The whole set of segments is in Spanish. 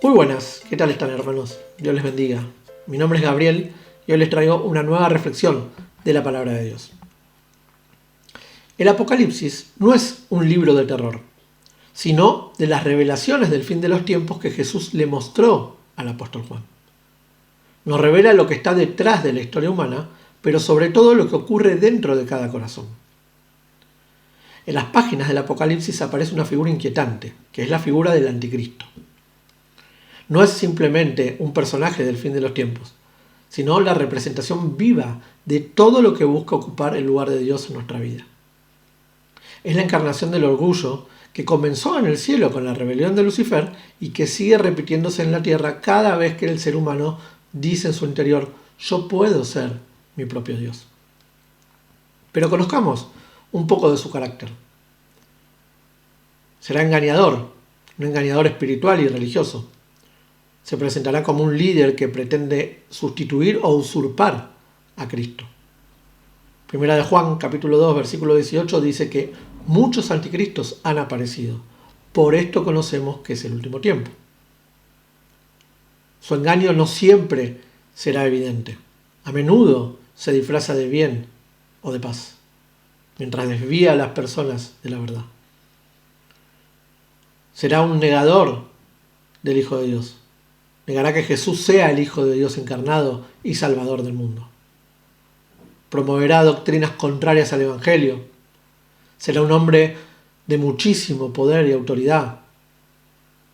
Muy buenas, ¿qué tal están, hermanos? Dios les bendiga. Mi nombre es Gabriel y hoy les traigo una nueva reflexión de la palabra de Dios. El Apocalipsis no es un libro de terror, sino de las revelaciones del fin de los tiempos que Jesús le mostró al apóstol Juan. Nos revela lo que está detrás de la historia humana, pero sobre todo lo que ocurre dentro de cada corazón. En las páginas del Apocalipsis aparece una figura inquietante, que es la figura del anticristo. No es simplemente un personaje del fin de los tiempos, sino la representación viva de todo lo que busca ocupar el lugar de Dios en nuestra vida. Es la encarnación del orgullo que comenzó en el cielo con la rebelión de Lucifer y que sigue repitiéndose en la tierra cada vez que el ser humano dice en su interior: yo puedo ser mi propio Dios. Pero conozcamos un poco de su carácter. Será engañador, un engañador espiritual y religioso. Se presentará como un líder que pretende sustituir o usurpar a Cristo. Primera de Juan, capítulo 2, versículo 18, dice que muchos anticristos han aparecido. Por esto conocemos que es el último tiempo. Su engaño no siempre será evidente. A menudo se disfraza de bien o de paz, mientras desvía a las personas de la verdad. Será un negador del Hijo de Dios. Negará que Jesús sea el Hijo de Dios encarnado y Salvador del mundo. Promoverá doctrinas contrarias al Evangelio. Será un hombre de muchísimo poder y autoridad.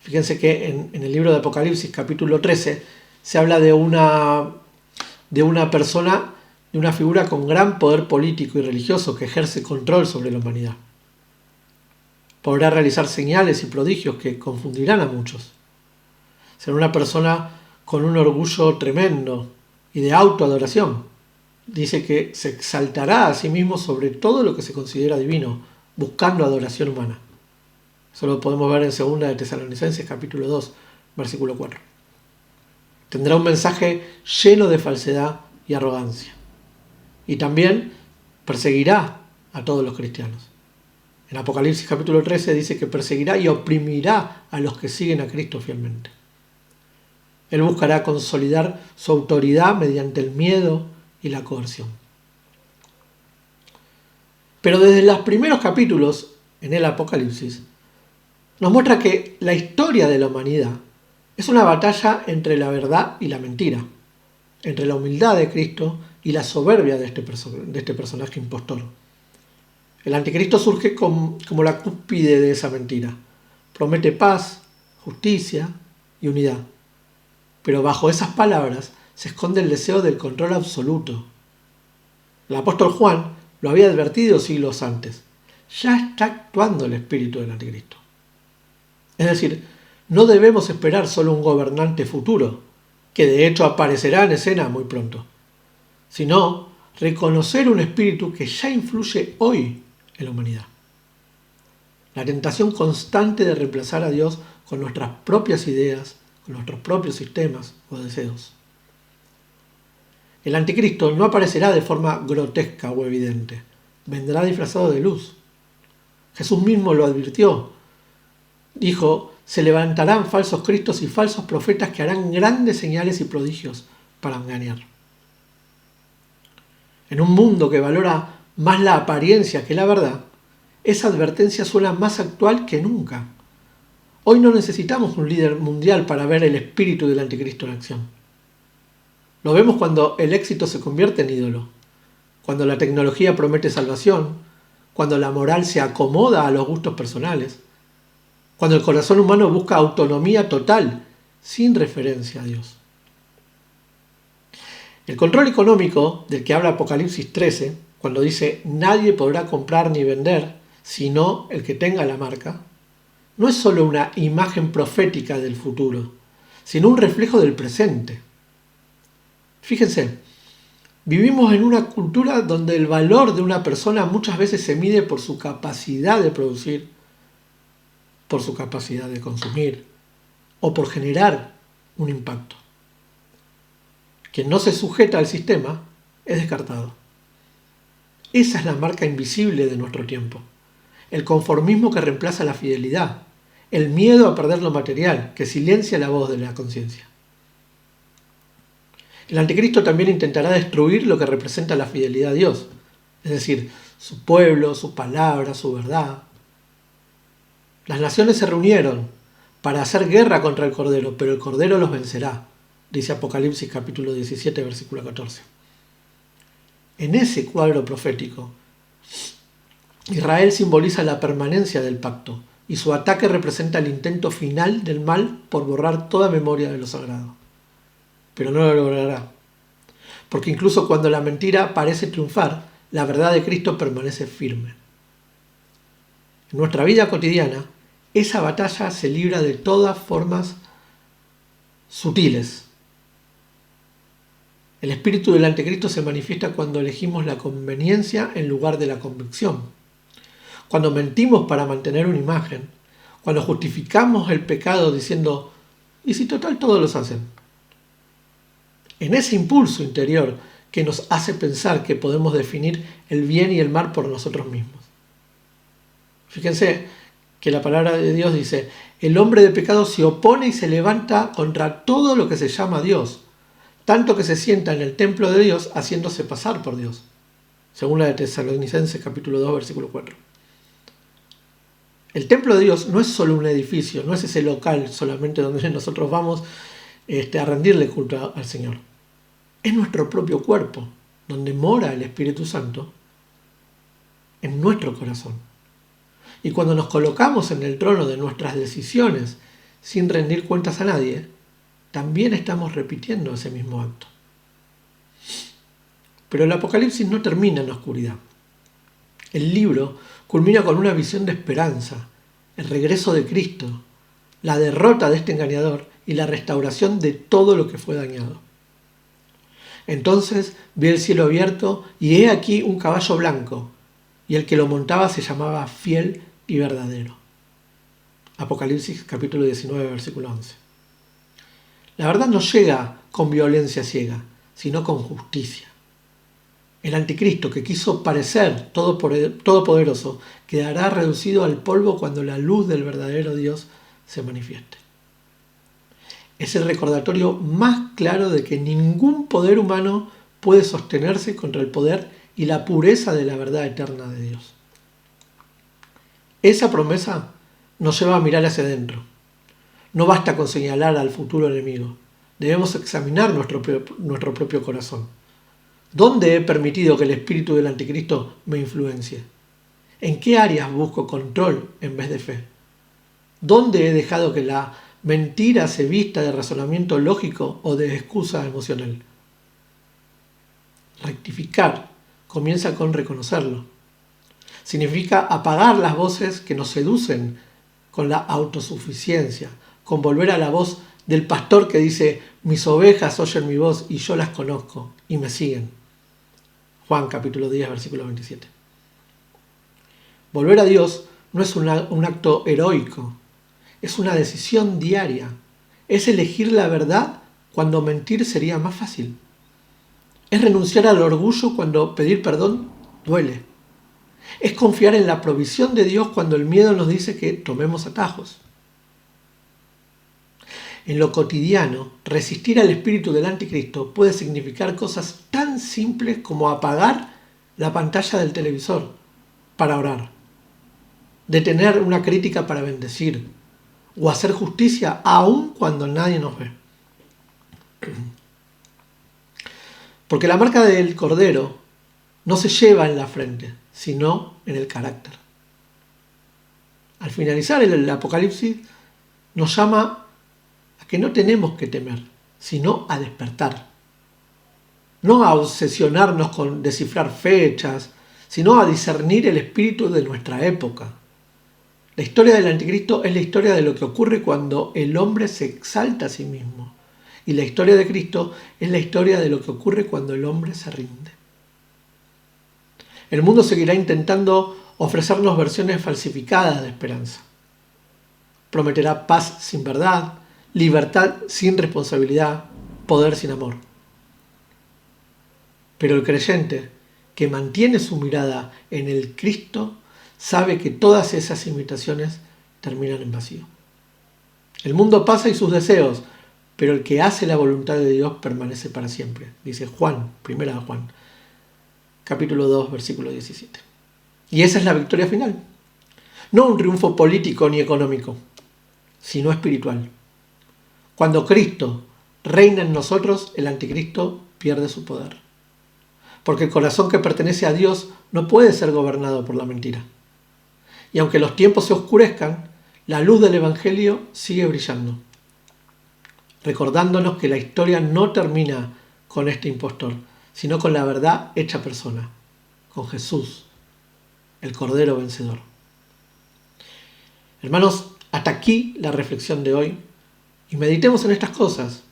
Fíjense que en el libro de Apocalipsis, capítulo 13, se habla de una persona, de una figura con gran poder político y religioso que ejerce control sobre la humanidad. Podrá realizar señales y prodigios que confundirán a muchos. Será una persona con un orgullo tremendo y de autoadoración. Dice que se exaltará a sí mismo sobre todo lo que se considera divino, buscando adoración humana. Eso lo podemos ver en 2 de Tesalonicenses, capítulo 2, versículo 4. Tendrá un mensaje lleno de falsedad y arrogancia. Y también perseguirá a todos los cristianos. En Apocalipsis capítulo 13 dice que perseguirá y oprimirá a los que siguen a Cristo fielmente. Él buscará consolidar su autoridad mediante el miedo y la coerción. Pero desde los primeros capítulos en el Apocalipsis nos muestra que la historia de la humanidad es una batalla entre la verdad y la mentira, entre la humildad de Cristo y la soberbia de este personaje impostor. El anticristo surge como la cúspide de esa mentira. Promete paz, justicia y unidad. Pero bajo esas palabras se esconde el deseo del control absoluto. El apóstol Juan lo había advertido siglos antes. Ya está actuando el espíritu del anticristo. Es decir, no debemos esperar solo un gobernante futuro, que de hecho aparecerá en escena muy pronto, sino reconocer un espíritu que ya influye hoy en la humanidad. La tentación constante de reemplazar a Dios con nuestras propias ideas, con nuestros propios sistemas o deseos. El anticristo no aparecerá de forma grotesca o evidente, vendrá disfrazado de luz. Jesús mismo lo advirtió. Dijo: se levantarán falsos cristos y falsos profetas que harán grandes señales y prodigios para engañar. En un mundo que valora más la apariencia que la verdad, esa advertencia suena más actual que nunca. Hoy no necesitamos un líder mundial para ver el espíritu del anticristo en acción. Lo vemos cuando el éxito se convierte en ídolo, cuando la tecnología promete salvación, cuando la moral se acomoda a los gustos personales, cuando el corazón humano busca autonomía total, sin referencia a Dios. El control económico del que habla Apocalipsis 13, cuando dice nadie podrá comprar ni vender, sino el que tenga la marca, no es solo una imagen profética del futuro, sino un reflejo del presente. Fíjense, vivimos en una cultura donde el valor de una persona muchas veces se mide por su capacidad de producir, por su capacidad de consumir o por generar un impacto. Quien no se sujeta al sistema es descartado. Esa es la marca invisible de nuestro tiempo. El conformismo que reemplaza la fidelidad. el miedo a perder lo material, que silencia la voz de la conciencia. El anticristo también intentará destruir lo que representa la fidelidad a Dios, es decir, su pueblo, su palabra, su verdad. Las naciones se reunieron para hacer guerra contra el Cordero, pero el Cordero los vencerá, dice Apocalipsis capítulo 17, versículo 14. En ese cuadro profético, Israel simboliza la permanencia del pacto, y su ataque representa el intento final del mal por borrar toda memoria de lo sagrado. Pero no lo logrará, porque incluso cuando la mentira parece triunfar, la verdad de Cristo permanece firme. En nuestra vida cotidiana, esa batalla se libra de todas formas sutiles. El espíritu del anticristo se manifiesta cuando elegimos la conveniencia en lugar de la convicción, cuando mentimos para mantener una imagen, cuando justificamos el pecado diciendo, ¿y si total todos los hacen? En ese impulso interior que nos hace pensar que podemos definir el bien y el mal por nosotros mismos. Fíjense que la palabra de Dios dice, el hombre de pecado se opone y se levanta contra todo lo que se llama Dios, tanto que se sienta en el templo de Dios haciéndose pasar por Dios. Según la de Tesalonicenses capítulo 2, versículo 4. El templo de Dios no es solo un edificio, no es ese local solamente donde nosotros vamos a rendirle culto al Señor. Es nuestro propio cuerpo, donde mora el Espíritu Santo, en nuestro corazón. Y cuando nos colocamos en el trono de nuestras decisiones sin rendir cuentas a nadie, también estamos repitiendo ese mismo acto. Pero el Apocalipsis no termina en la oscuridad. El libro culmina con una visión de esperanza, el regreso de Cristo, la derrota de este engañador y la restauración de todo lo que fue dañado. Entonces vi el cielo abierto y he aquí un caballo blanco, y el que lo montaba se llamaba Fiel y Verdadero. Apocalipsis capítulo 19, versículo 11. La verdad no llega con violencia ciega, sino con justicia. El anticristo, que quiso parecer todopoderoso, quedará reducido al polvo cuando la luz del verdadero Dios se manifieste. Es el recordatorio más claro de que ningún poder humano puede sostenerse contra el poder y la pureza de la verdad eterna de Dios. Esa promesa nos lleva a mirar hacia adentro. No basta con señalar al futuro enemigo. Debemos examinar nuestro propio corazón. ¿Dónde he permitido que el espíritu del anticristo me influencie? ¿En qué áreas busco control en vez de fe? ¿Dónde he dejado que la mentira se vista de razonamiento lógico o de excusa emocional? Rectificar comienza con reconocerlo. Significa apagar las voces que nos seducen con la autosuficiencia, con volver a la voz del pastor que dice, mis ovejas oyen mi voz y yo las conozco y me siguen. Juan capítulo 10, versículo 27. Volver a Dios no es un acto heroico, es una decisión diaria. Es elegir la verdad cuando mentir sería más fácil. Es renunciar al orgullo cuando pedir perdón duele. Es confiar en la provisión de Dios cuando el miedo nos dice que tomemos atajos. En lo cotidiano, resistir al espíritu del anticristo puede significar cosas tan simples como apagar la pantalla del televisor para orar, detener una crítica para bendecir o hacer justicia aun cuando nadie nos ve. Porque la marca del Cordero no se lleva en la frente, sino en el carácter. Al finalizar el Apocalipsis nos llama a que no tenemos que temer, sino a despertar. No a obsesionarnos con descifrar fechas, sino a discernir el espíritu de nuestra época. La historia del anticristo es la historia de lo que ocurre cuando el hombre se exalta a sí mismo. Y la historia de Cristo es la historia de lo que ocurre cuando el hombre se rinde. El mundo seguirá intentando ofrecernos versiones falsificadas de esperanza. Prometerá paz sin verdad, libertad sin responsabilidad, poder sin amor. Pero el creyente que mantiene su mirada en el Cristo sabe que todas esas imitaciones terminan en vacío. El mundo pasa y sus deseos, pero el que hace la voluntad de Dios permanece para siempre, dice Juan, 1 Juan, capítulo 2, versículo 17. Y esa es la victoria final. No un triunfo político ni económico, sino espiritual. Cuando Cristo reina en nosotros, el anticristo pierde su poder. Porque el corazón que pertenece a Dios no puede ser gobernado por la mentira. Y aunque los tiempos se oscurezcan, la luz del Evangelio sigue brillando, recordándonos que la historia no termina con este impostor, sino con la verdad hecha persona, con Jesús, el Cordero vencedor. Hermanos, hasta aquí la reflexión de hoy, y meditemos en estas cosas.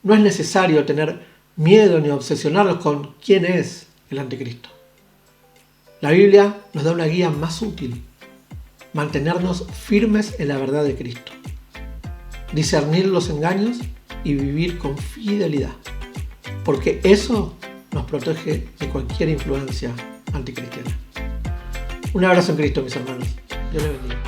No es necesario tener miedo ni obsesionarnos con quién es el anticristo. La Biblia nos da una guía más útil: mantenernos firmes en la verdad de Cristo, discernir los engaños y vivir con fidelidad, porque eso nos protege de cualquier influencia anticristiana. Un abrazo en Cristo, mis hermanos. Dios les bendiga.